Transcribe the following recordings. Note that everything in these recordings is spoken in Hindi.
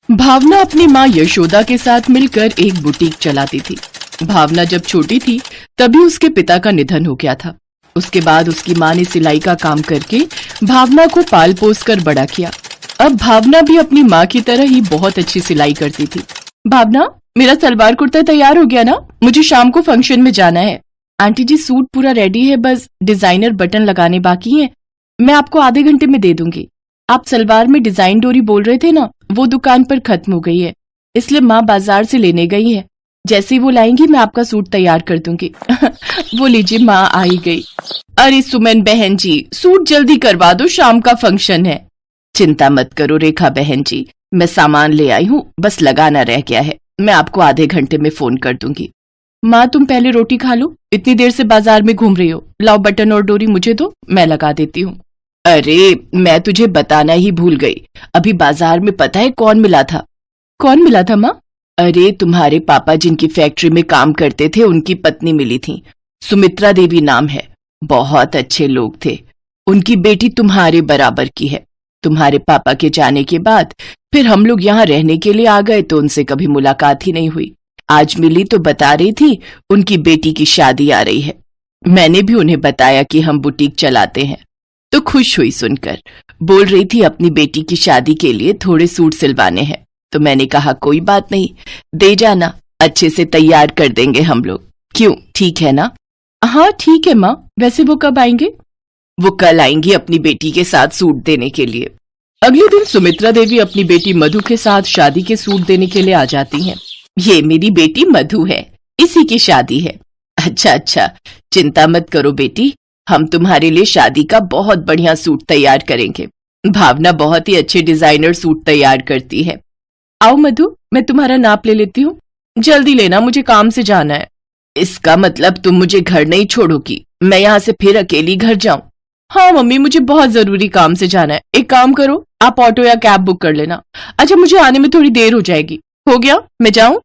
भावना अपनी माँ यशोदा के साथ मिलकर एक बुटीक चलाती थी। भावना जब छोटी थी तभी उसके पिता का निधन हो गया था। उसके बाद उसकी माँ ने सिलाई का काम करके भावना को पाल पोस कर बड़ा किया। अब भावना भी अपनी माँ की तरह ही बहुत अच्छी सिलाई करती थी। भावना, मेरा सलवार कुर्ता तैयार हो गया ना? मुझे शाम को फंक्शन में जाना है। आंटी जी, सूट पूरा रेडी है, बस डिजाइनर बटन लगाने बाकी हैं। मैं आपको आधे घंटे में दे दूंगी। आप सलवार में डिजाइन डोरी बोल रहे थे ना, वो दुकान पर खत्म हो गई है, इसलिए माँ बाजार से लेने गई है। जैसे ही वो लाएंगी मैं आपका सूट तैयार कर दूंगी। वो लीजिए, माँ आ ही गई। अरे सुमन बहन जी, सूट जल्दी करवा दो, शाम का फंक्शन है। चिंता मत करो रेखा बहन जी, मैं सामान ले आई हूँ, बस लगाना रह गया है। मैं आपको आधे घंटे में फोन कर दूंगी। माँ, तुम पहले रोटी खा लो, इतनी देर से बाजार में घूम रही हो। लाओ बटन और डोरी मुझे दो, मैं लगा देती हूँ। अरे मैं तुझे बताना ही भूल गई, अभी बाजार में पता है कौन मिला था? कौन मिला था माँ? अरे तुम्हारे पापा जिनकी फैक्ट्री में काम करते थे, उनकी पत्नी मिली थी। सुमित्रा देवी नाम है, बहुत अच्छे लोग थे। उनकी बेटी तुम्हारे बराबर की है। तुम्हारे पापा के जाने के बाद फिर हम लोग यहाँ रहने के लिए आ गए, तो उनसे कभी मुलाकात ही नहीं हुई। आज मिली तो बता रही थी उनकी बेटी की शादी आ रही है। मैंने भी उन्हें बताया कि हम बुटीक चलाते हैं, तो खुश हुई सुनकर। बोल रही थी अपनी बेटी की शादी के लिए थोड़े सूट सिलवाने हैं। तो मैंने कहा कोई बात नहीं, दे जाना, अच्छे से तैयार कर देंगे हम लोग। क्यों, ठीक है ना? हाँ ठीक है माँ। वैसे वो कब आएंगे? वो कल आएंगी अपनी बेटी के साथ सूट देने के लिए। अगले दिन सुमित्रा देवी अपनी बेटी मधु के साथ शादी के सूट देने के लिए आ जाती हैं। ये मेरी बेटी मधु है, इसी की शादी है। अच्छा, चिंता मत करो बेटी, हम तुम्हारे लिए शादी का बहुत बढ़िया सूट तैयार करेंगे। भावना बहुत ही अच्छे डिजाइनर सूट तैयार करती है। आओ मधु, मैं तुम्हारा नाप ले लेती हूँ। जल्दी लेना, मुझे काम से जाना है। इसका मतलब तुम मुझे घर नहीं छोड़ोगी? मैं यहाँ से फिर अकेली घर जाऊं? हाँ मम्मी, मुझे बहुत जरूरी काम से जाना है। एक काम करो, आप ऑटो या कैब बुक कर लेना। अच्छा, मुझे आने में थोड़ी देर हो जाएगी। हो गया, मैं जाऊं?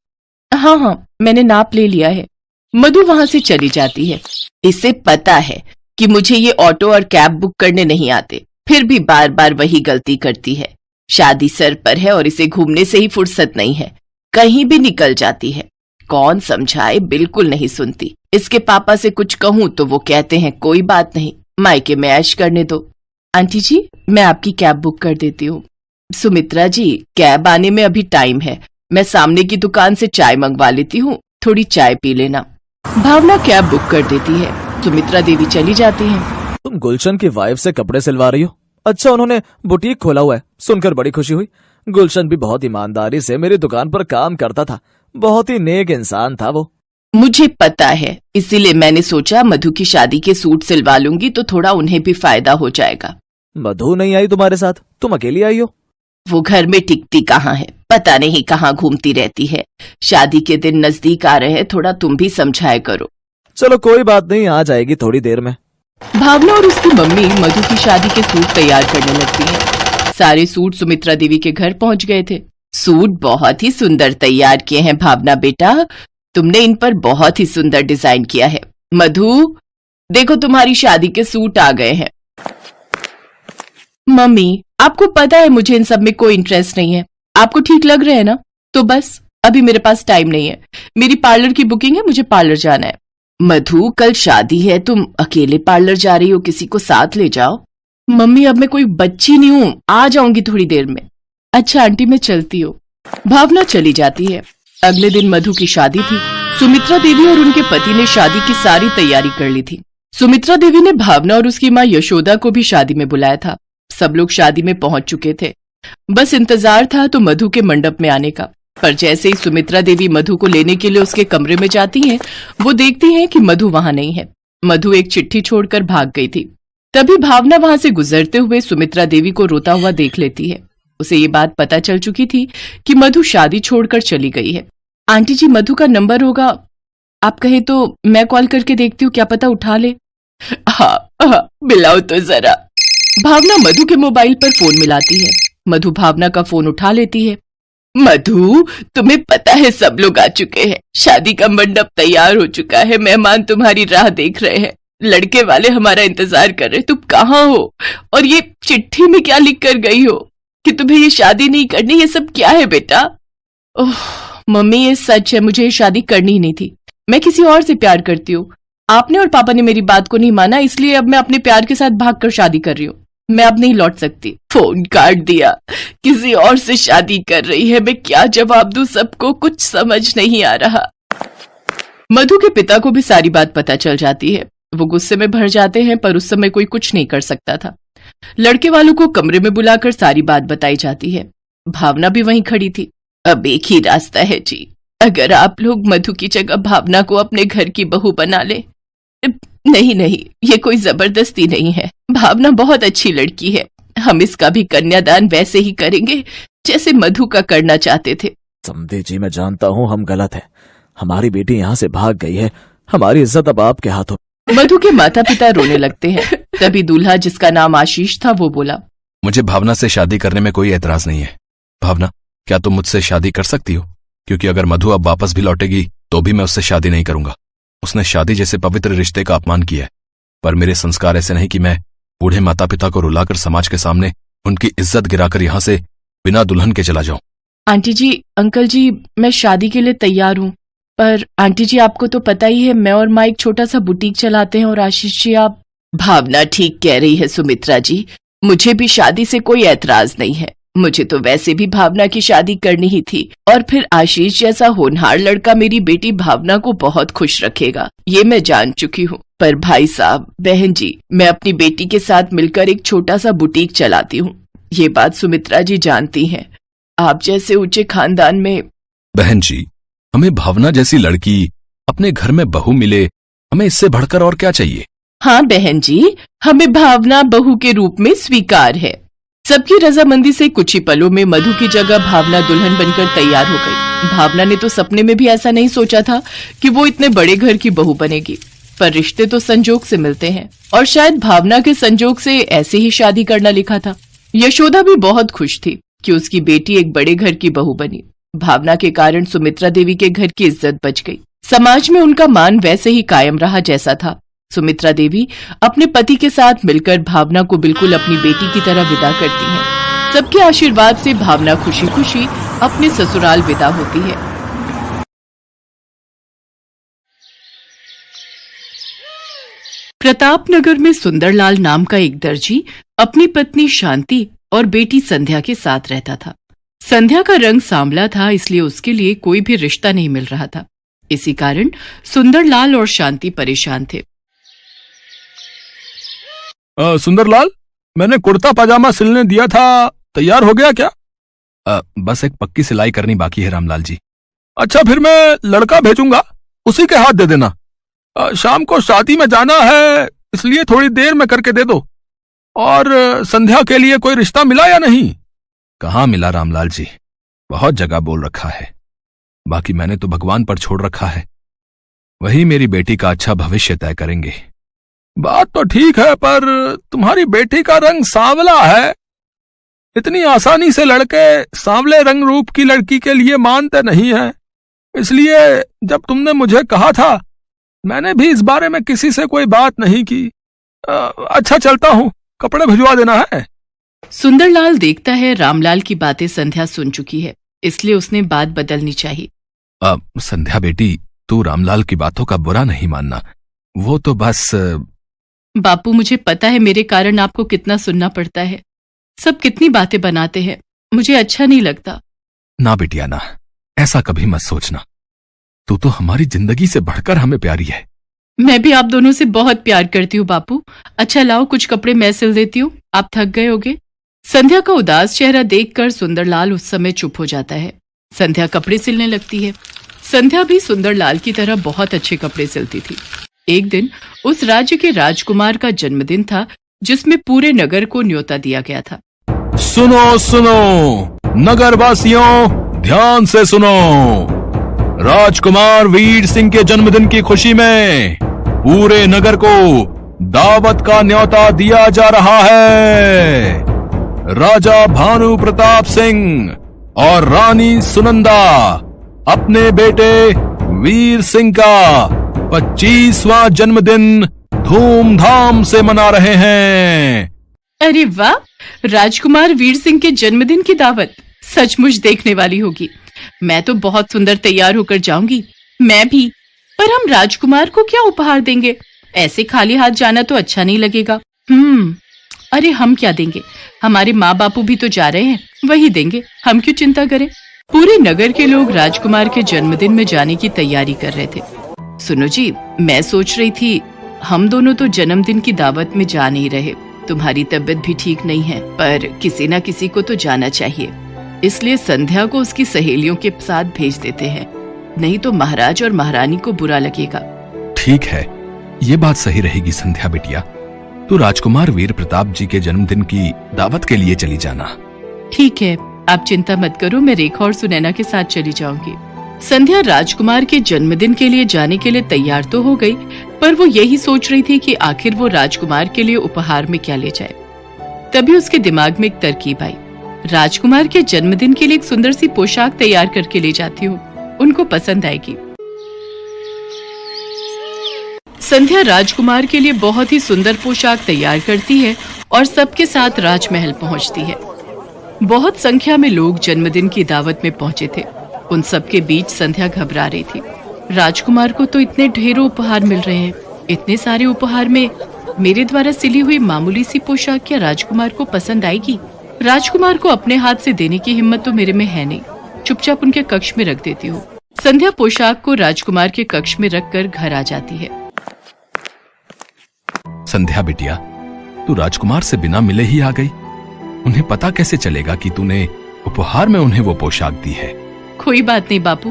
हाँ, मैंने नाप ले लिया है। मधु वहां से चली जाती है। इसे पता है कि मुझे ये ऑटो और कैब बुक करने नहीं आते, फिर भी बार बार वही गलती करती है। शादी सर पर है और इसे घूमने से ही फुर्सत नहीं है, कहीं भी निकल जाती है। कौन समझाए, बिल्कुल नहीं सुनती। इसके पापा से कुछ कहूं तो वो कहते हैं कोई बात नहीं, मायके में ऐश करने दो। आंटी जी, मैं आपकी कैब बुक कर देती हूँ। सुमित्रा जी, कैब आने में अभी टाइम है, मैं सामने की दुकान से चाय मंगवा लेती हूँ, थोड़ी चाय पी लेना। भावना कैब बुक कर देती है। सुमित्रा देवी चली जाती हैं। तुम गुलशन की वाइफ से कपड़े सिलवा रही हो? अच्छा, उन्होंने बुटीक खोला हुआ है, सुनकर बड़ी खुशी हुई। गुलशन भी बहुत ईमानदारी से मेरी दुकान पर काम करता था, बहुत ही नेक इंसान था वो। मुझे पता है, इसीलिए मैंने सोचा मधु की शादी के सूट सिलवा लूंगी तो थोड़ा उन्हें भी फायदा हो जाएगा। मधु नहीं आई तुम्हारे साथ? तुम अकेली आई हो? वो घर में टिकती कहाँ है, पता नहीं कहाँ घूमती रहती है। शादी के दिन नजदीक आ रहे हैं, थोड़ा तुम भी समझाया करो। चलो कोई बात नहीं, आ जाएगी थोड़ी देर में। भावना और उसकी मम्मी मधु की शादी के सूट तैयार करने लगती हैं। सारे सूट सुमित्रा देवी के घर पहुंच गए थे। सूट बहुत ही सुंदर तैयार किए हैं भावना बेटा, तुमने इन पर बहुत ही सुंदर डिजाइन किया है। मधु, देखो तुम्हारी शादी के सूट आ गए हैं। मम्मी, आपको पता है मुझे इन सब में कोई इंटरेस्ट नहीं है। आपको ठीक लग रहे हैं ना? तो बस अभी मेरे पास टाइम नहीं है, मेरी पार्लर की बुकिंग है, मुझे पार्लर जाना है। मधु, कल शादी है, तुम अकेले पार्लर जा रही हो, किसी को साथ ले जाओ। मम्मी, अब मैं कोई बच्ची नहीं हूँ, आ जाऊंगी थोड़ी देर में। अच्छा आंटी, मैं चलती हूँ। भावना चली जाती है। अगले दिन मधु की शादी थी। सुमित्रा देवी और उनके पति ने शादी की सारी तैयारी कर ली थी। सुमित्रा देवी ने भावना और उसकी माँ यशोदा को भी शादी में बुलाया था। सब लोग शादी में पहुंच चुके थे, बस इंतजार था तो मधु के मंडप में आने का। पर जैसे ही सुमित्रा देवी मधु को लेने के लिए उसके कमरे में जाती हैं, वो देखती हैं कि मधु वहां नहीं है। मधु एक चिट्ठी छोड़कर भाग गई थी। तभी भावना वहां से गुजरते हुए सुमित्रा देवी को रोता हुआ देख लेती है। उसे ये बात पता चल चुकी थी कि मधु शादी छोड़कर चली गई है। आंटी जी, मधु का नंबर होगा, आप कहे तो मैं कॉल करके देखती हूँ, क्या पता उठा ले। हाँ, मिलाओ तो जरा। भावना मधु के मोबाइल पर फोन मिलाती है। मधु भावना का फोन उठा लेती है। मधु, तुम्हें पता है सब लोग आ चुके हैं, शादी का मंडप तैयार हो चुका है, मेहमान तुम्हारी राह देख रहे हैं, लड़के वाले हमारा इंतजार कर रहे हैं, तुम कहाँ हो और ये चिट्ठी में क्या लिख कर गई हो? कि तुम्हें ये शादी नहीं करनी, ये सब क्या है बेटा? ओह मम्मी, ये सच है, मुझे ये शादी करनी ही नहीं थी। मैं किसी और से प्यार करती हूँ। आपने और पापा ने मेरी बात को नहीं माना, इसलिए अब मैं अपने प्यार के साथ भागकर शादी कर रही हूँ। मैं अब नहीं लौट सकती। फोन काट दिया, किसी और से शादी कर रही है। मैं क्या जवाब दूं सबको, कुछ समझ नहीं आ रहा। मधु के पिता को भी सारी बात पता चल जाती है। वो गुस्से में भर जाते हैं, पर उस समय कोई कुछ नहीं कर सकता था। लड़के वालों को कमरे में बुलाकर सारी बात बताई जाती है। भावना भी वहीं खड़ी थी। अब एक ही रास्ता है जी, अगर आप लोग मधु की जगह भावना को अपने घर की बहू बना ले। नहीं नहीं, ये कोई जबरदस्ती नहीं है। भावना बहुत अच्छी लड़की है। हम इसका भी कन्यादान वैसे ही करेंगे जैसे मधु का करना चाहते थे। समधी जी, मैं जानता हूँ हम गलत हैं। हमारी बेटी यहाँ से भाग गई है, हमारी इज्जत अब आपके हाथों। मधु के माता पिता रोने लगते हैं। तभी दूल्हा, जिसका नाम आशीष था, वो बोला, मुझे भावना से शादी करने में कोई एतराज नहीं है। भावना, क्या तुम मुझसे शादी कर सकती हो? क्योंकि अगर मधु अब वापस भी लौटेगी तो भी मैं उससे शादी नहीं करूंगा। उसने शादी जैसे पवित्र रिश्ते का अपमान किया है। पर मेरे संस्कार ऐसे नहीं कि मैं बूढ़े माता पिता को रुलाकर समाज के सामने उनकी इज्जत गिराकर यहाँ से बिना दुल्हन के चला जाऊं। आंटी जी, अंकल जी, मैं शादी के लिए तैयार हूँ। पर आंटी जी, आपको तो पता ही है, मैं और माँ एक छोटा सा बुटीक चलाते हैं। और आशीष जी, आप... भावना ठीक कह रही है सुमित्रा जी, मुझे भी शादी से कोई ऐतराज नहीं है। मुझे तो वैसे भी भावना की शादी करनी ही थी। और फिर आशीष जैसा होनहार लड़का मेरी बेटी भावना को बहुत खुश रखेगा, ये मैं जान चुकी हूँ। पर भाई साहब, बहन जी, मैं अपनी बेटी के साथ मिलकर एक छोटा सा बुटीक चलाती हूँ। ये बात सुमित्रा जी जानती हैं। आप जैसे ऊंचे खानदान में... बहन जी, हमें भावना जैसी लड़की अपने घर में बहू मिले, हमें इससे बढ़कर और क्या चाहिए? हाँ बहन जी, हमें भावना बहू के रूप में स्वीकार है। सबकी रजामंदी से कुछ ही पलों में मधु की जगह भावना दुल्हन बनकर तैयार हो गई। भावना ने तो सपने में भी ऐसा नहीं सोचा था कि वो इतने बड़े घर की बहू बनेगी। पर रिश्ते तो संजोग से मिलते हैं, और शायद भावना के संजोग से ऐसे ही शादी करना लिखा था। यशोदा भी बहुत खुश थी कि उसकी बेटी एक बड़े घर की बहू बनी। भावना के कारण सुमित्रा देवी के घर की इज्जत बच गई। समाज में उनका मान वैसे ही कायम रहा जैसा था। सुमित्रा देवी अपने पति के साथ मिलकर भावना को बिल्कुल अपनी बेटी की तरह विदा करती हैं। सबके आशीर्वाद से भावना खुशी खुशी अपने ससुराल विदा होती है। प्रतापनगर में सुंदरलाल नाम का एक दर्जी अपनी पत्नी शांति और बेटी संध्या के साथ रहता था। संध्या का रंग सांवला था, इसलिए उसके लिए कोई भी रिश्ता नहीं मिल रहा था। इसी कारण सुंदरलाल और शांति परेशान थे। सुंदरलाल, मैंने कुर्ता पजामा सिलने दिया था, तैयार हो गया क्या? बस एक पक्की सिलाई करनी बाकी है रामलाल जी। अच्छा, फिर मैं लड़का भेजूंगा, उसी के हाथ दे देना। शाम को शादी में जाना है, इसलिए थोड़ी देर में करके दे दो। और संध्या के लिए कोई रिश्ता मिला या नहीं? कहाँ मिला रामलाल जी, बहुत जगह बोल रखा है। बाकी मैंने तो भगवान पर छोड़ रखा है, वही मेरी बेटी का अच्छा भविष्य तय करेंगे। बात तो ठीक है, पर तुम्हारी बेटी का रंग सांवला है। इतनी आसानी से लड़के सांवले रंग रूप की लड़की के लिए मानते नहीं हैं। इसलिए जब तुमने मुझे कहा था, मैंने भी इस बारे में किसी से कोई बात नहीं की। अच्छा, चलता हूँ, कपड़े भिजवा देना है। सुंदरलाल देखता है रामलाल की बातें संध्या सुन चुकी है, इसलिए उसने बात बदलनी चाहिए। संध्या बेटी, तू रामलाल की बातों का बुरा नहीं मानना, वो तो बस... बापू, मुझे पता है मेरे कारण आपको कितना सुनना पड़ता है। सब कितनी बातें बनाते हैं, मुझे अच्छा नहीं लगता। ना बिटिया ना, ऐसा कभी मत सोचना। तू तो हमारी जिंदगी से बढ़कर हमें प्यारी है। मैं भी आप दोनों से बहुत प्यार करती हूँ बापू। अच्छा लाओ, कुछ कपड़े मैं सिल देती हूँ, आप थक गए होगे। संध्या का उदास चेहरा देखकर सुंदरलाल उस समय चुप हो जाता है। संध्या कपड़े सिलने लगती है। संध्या भी सुंदरलाल की तरह बहुत अच्छे कपड़े सिलती थी। एक दिन उस राज्य के राजकुमार का जन्मदिन था, जिसमें पूरे नगर को न्योता दिया गया था। सुनो सुनो नगर वासियों, ध्यान से सुनो। राजकुमार वीर सिंह के जन्मदिन की खुशी में पूरे नगर को दावत का न्योता दिया जा रहा है। राजा भानु प्रताप सिंह और रानी सुनंदा अपने बेटे वीर सिंह का 25वां जन्मदिन धूमधाम से मना रहे हैं। अरे वाह, राजकुमार वीर सिंह के जन्मदिन की दावत सचमुच देखने वाली होगी। मैं तो बहुत सुंदर तैयार होकर जाऊंगी। मैं भी। पर हम राजकुमार को क्या उपहार देंगे? ऐसे खाली हाथ जाना तो अच्छा नहीं लगेगा। अरे हम क्या देंगे? हमारे माँ बापू भी तो जा रहे हैं, वही देंगे। हम क्यों चिंता करें? पूरे नगर के लोग राजकुमार के जन्मदिन में जाने की तैयारी कर रहे थे। सुनो जी, मैं सोच रही थी हम दोनों तो जन्मदिन की दावत में जा नहीं रहे। तुम्हारी तबीयत भी ठीक नहीं है, पर किसी ना किसी को तो जाना चाहिए। इसलिए संध्या को उसकी सहेलियों के साथ भेज देते हैं, नहीं तो महाराज और महारानी को बुरा लगेगा। ठीक है, ये बात सही रहेगी संध्या बिटिया। तू राजकुमार वीर प्रताप जी के जन्मदिन की दावत के लिए चली जाना। ठीक है, आप चिंता मत करो, मैं रेखा और सुनैना के साथ चली जाऊंगी। संध्या राजकुमार के जन्मदिन के लिए जाने के लिए तैयार तो हो गई, पर वो यही सोच रही थी कि आखिर वो राजकुमार के लिए उपहार में क्या ले जाए। तभी उसके दिमाग में एक तरकीब आई। राजकुमार के जन्मदिन के लिए एक सुंदर सी पोशाक तैयार करके ले जाती हूँ, उनको पसंद आएगी। संध्या राजकुमार के लिए बहुत ही सुंदर पोशाक तैयार करती है और सबके साथ राजमहल पहुंचती है। बहुत संख्या में लोग जन्मदिन की दावत में पहुंचे थे। उन सबके बीच संध्या घबरा रही थी। राजकुमार को तो इतने ढेरों उपहार मिल रहे हैं, इतने सारे उपहार में मेरे द्वारा सिली हुई मामूली सी पोशाक क्या राजकुमार को पसंद आएगी? राजकुमार को अपने हाथ से देने की हिम्मत तो मेरे में है नहीं। चुपचाप उनके कक्ष में रख देती हूँ। संध्या पोशाक को राजकुमार के कक्ष में रखकर घर आ जाती है। संध्या बिटिया, तू राजकुमार से बिना मिले ही आ गई। उन्हें पता कैसे चलेगा कि तूने उपहार में उन्हें वो पोशाक दी है? कोई बात नहीं बापू,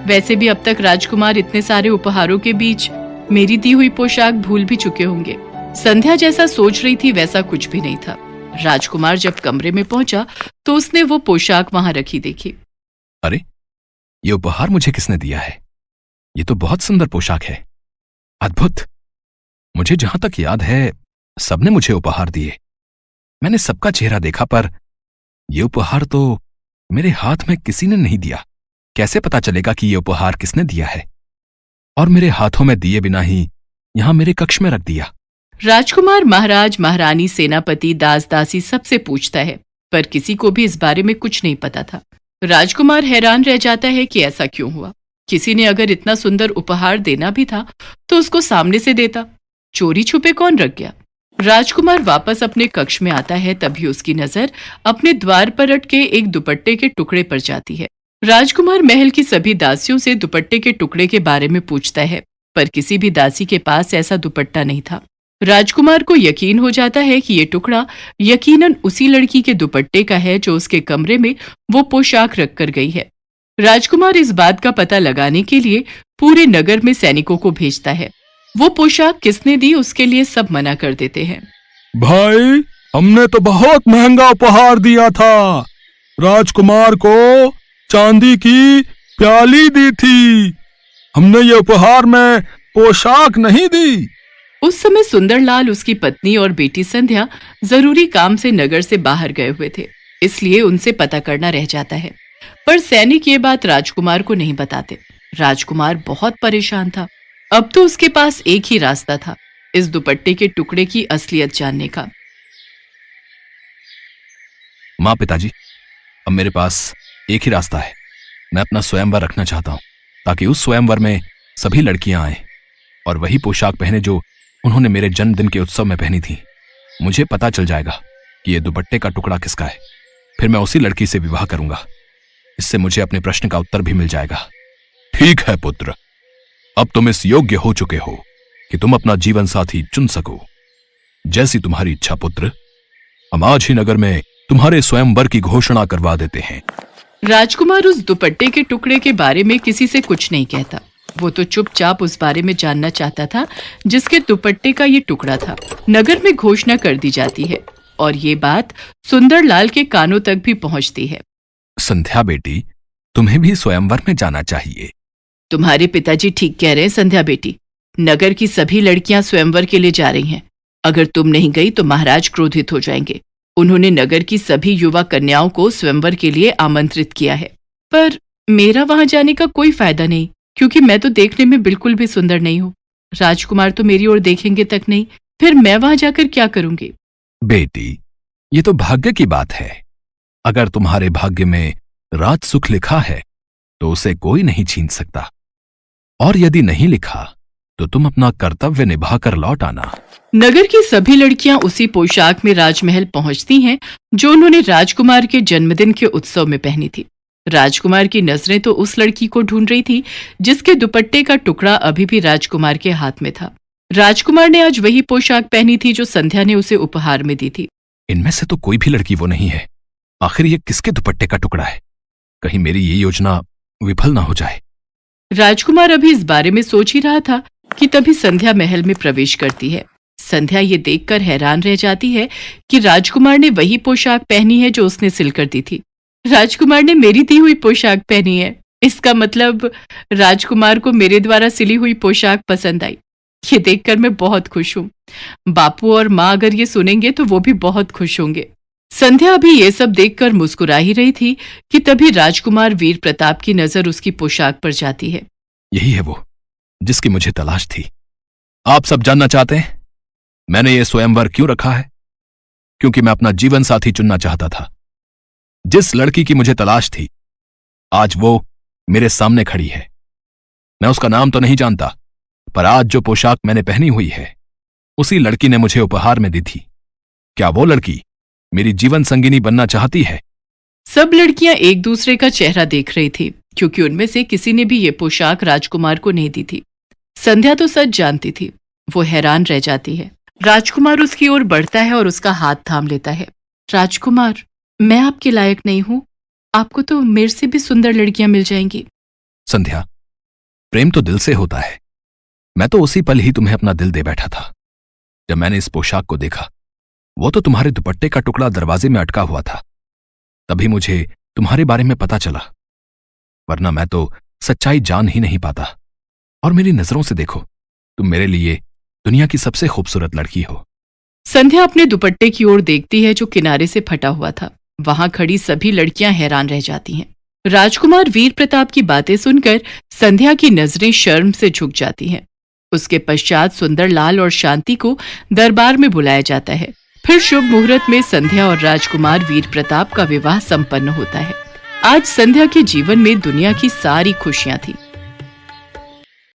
वैसे भी अब तक राजकुमार इतने सारे उपहारों के बीच मेरी दी हुई पोशाक भूल भी चुके होंगे। संध्या जैसा सोच रही थी वैसा कुछ भी नहीं था। राजकुमार जब कमरे में पहुंचा तो उसने वो पोशाक वहां रखी देखी। अरे, ये उपहार मुझे किसने दिया है? ये तो बहुत सुंदर पोशाक है, अद्भुत। मुझे जहां तक याद है सबने मुझे उपहार दिए। मैंने सबका चेहरा देखा, पर यह उपहार तो मेरे हाथ में किसी ने नहीं दिया। कैसे पता चलेगा कि यह उपहार किसने दिया है? और मेरे हाथों में दिए बिना ही यहां मेरे कक्ष में रख दिया। राजकुमार महाराज, महारानी, सेनापति, दास दासी सबसे पूछता है, पर किसी को भी इस बारे में कुछ नहीं पता था। राजकुमार हैरान रह जाता है कि ऐसा क्यों हुआ। किसी ने अगर इतना सुंदर उपहार देना भी था तो उसको सामने से देता, चोरी छुपे कौन रख गया? राजकुमार वापस अपने कक्ष में आता है, तभी उसकी नजर अपने द्वार पर अटके एक दुपट्टे के टुकड़े पर जाती है। राजकुमार महल की सभी दासियों से दुपट्टे के टुकड़े के बारे में पूछता है, पर किसी भी दासी के पास ऐसा दुपट्टा नहीं था। राजकुमार को यकीन हो जाता है कि ये टुकड़ा यकीनन उसी लड़की के दुपट्टे का है जो उसके कमरे में वो पोशाक रख कर गई है। राजकुमार इस बात का पता लगाने के लिए पूरे नगर में सैनिकों को भेजता है। वो पोशाक किसने दी उसके लिए सब मना कर देते हैं। भाई, हमने तो बहुत महंगा उपहार दिया था। राजकुमार को चांदी की प्याली दी थी, हमने ये उपहार में पोशाक नहीं दी। उस समय सुंदरलाल, उसकी पत्नी और बेटी संध्या जरूरी काम से नगर से बाहर गए हुए थे, इसलिए उनसे पता करना रह जाता है। पर सैनिक ये बात राजकुमार को नहीं बताते। राजकुमार बहुत परेशान था। अब तो उसके पास एक ही रास्ता था, इस दुपट्टे के टुकड़े की असलियत जानने का। माँ, पिताजी, अब मेरे पास एक ही रास्ता है। मैं अपना स्वयंवर रखना चाहता हूँ, ताकि उस स्वयंवर में सभी लड़कियां आए और वही पोशाक पहने जो उन्होंने मेरे जन्मदिन के उत्सव में पहनी थी। मुझे पता चल जाएगा कि यह दुपट्टे का टुकड़ा किसका है, फिर मैं उसी लड़की से विवाह करूंगा। इससे मुझे अपने प्रश्न का उत्तर भी मिल जाएगा। ठीक है पुत्र, अब तुम इस योग्य हो चुके हो कि तुम अपना जीवन साथी चुन सको। जैसी तुम्हारी इच्छा पुत्र, हम आज ही नगर में तुम्हारे स्वयंवर की घोषणा करवा देते हैं। राजकुमार उस दुपट्टे के टुकड़े के बारे में किसी से कुछ नहीं कहता। वो तो चुपचाप उस बारे में जानना चाहता था जिसके दुपट्टे का ये टुकड़ा था। नगर में घोषणा कर दी जाती है और ये बात सुंदरलाल के कानों तक भी पहुंचती है। संध्या बेटी, तुम्हें भी स्वयंवर में जाना चाहिए। तुम्हारे पिताजी ठीक कह रहे हैं संध्या बेटी। नगर की सभी लड़कियां स्वयंवर के लिए जा रही हैं। अगर तुम नहीं गई तो महाराज क्रोधित हो जाएंगे। उन्होंने नगर की सभी युवा कन्याओं को स्वयंवर के लिए आमंत्रित किया है। पर मेरा वहां जाने का कोई फायदा नहीं, क्योंकि मैं तो देखने में बिल्कुल भी सुंदर नहीं हूँ। राजकुमार तो मेरी ओर देखेंगे तक नहीं, फिर मैं वहां जाकर क्या करूंगी? बेटी, ये तो भाग्य की बात है। अगर तुम्हारे भाग्य में राज सुख लिखा है तो उसे कोई नहीं छीन सकता, और यदि नहीं लिखा तो तुम अपना कर्तव्य निभाकर लौट आना। नगर की सभी लड़कियां उसी पोशाक में राजमहल पहुंचती हैं जो उन्होंने राजकुमार के जन्मदिन के उत्सव में पहनी थी। राजकुमार की नजरें तो उस लड़की को ढूंढ रही थी जिसके दुपट्टे का टुकड़ा अभी भी राजकुमार के हाथ में था। राजकुमार ने आज वही पोशाक पहनी थी जो संध्या ने उसे उपहार में दी थी। इनमें से तो कोई भी लड़की वो नहीं है। आखिर ये किसके दुपट्टे का टुकड़ा है? कहीं मेरी ये योजना विफल ना हो जाए। राजकुमार अभी इस बारे में सोच ही रहा था कि तभी संध्या महल में प्रवेश करती है। संध्या ये देखकर हैरान रह जाती है कि राजकुमार ने वही पोशाक पहनी है जो उसने सिलकर दी थी। राजकुमार ने मेरी दी हुई पोशाक पहनी है, इसका मतलब राजकुमार को मेरे द्वारा सिली हुई पोशाक पसंद आई। ये देखकर मैं बहुत खुश हूँ। बापू और माँ अगर ये सुनेंगे तो वो भी बहुत खुश होंगे। संध्या अभी ये सब देखकर मुस्कुरा ही रही थी कि तभी राजकुमार वीर प्रताप की नजर उसकी पोशाक पर जाती है। यही है वो जिसकी मुझे तलाश थी। आप सब जानना चाहते हैं मैंने ये स्वयंवर क्यों रखा है? क्योंकि मैं अपना जीवन साथी चुनना चाहता था। जिस लड़की की मुझे तलाश थी आज वो मेरे सामने खड़ी है। मैं उसका नाम तो नहीं जानता, पर आज जो पोशाक मैंने पहनी हुई है उसी लड़की ने मुझे उपहार में दी थी। क्या वो लड़की मेरी जीवन संगिनी बनना चाहती है? सब लड़कियां एक दूसरे का चेहरा देख रही थी क्योंकि उनमें से किसी ने भी ये पोशाक राजकुमार को नहीं दी थी। संध्या तो सच जानती थी। वो हैरान रह जाती है। राजकुमार उसकी ओर बढ़ता है और उसका हाथ थाम लेता है। राजकुमार, मैं आपके लायक नहीं हूं। आपको तो मेरे से भी सुंदर लड़कियां मिल जाएंगी। संध्या, प्रेम तो दिल से होता है। मैं तो उसी पल ही तुम्हें अपना दिल दे बैठा था। जब मैंने इस पोशाक को देखा, वो तो तुम्हारे दुपट्टे का टुकड़ा दरवाजे में अटका हुआ था, तभी मुझे तुम्हारे बारे में पता चला, वरना मैं तो सच्चाई जान ही नहीं पाता। और मेरी नजरों से देखो, तुम मेरे लिए दुनिया की सबसे खूबसूरत लड़की हो। संध्या अपने दुपट्टे की ओर देखती है जो किनारे से फटा हुआ था। वहां खड़ी सभी लड़कियां हैरान रह जाती हैं। राजकुमार वीर प्रताप की बातें सुनकर संध्या की नजरें शर्म से झुक जाती हैं। उसके पश्चात सुंदरलाल और शांति को दरबार में बुलाया जाता है। फिर शुभ मुहूर्त में संध्या और राजकुमार वीर प्रताप का विवाह संपन्न होता है। आज संध्या के जीवन में दुनिया की सारी खुशियां थी।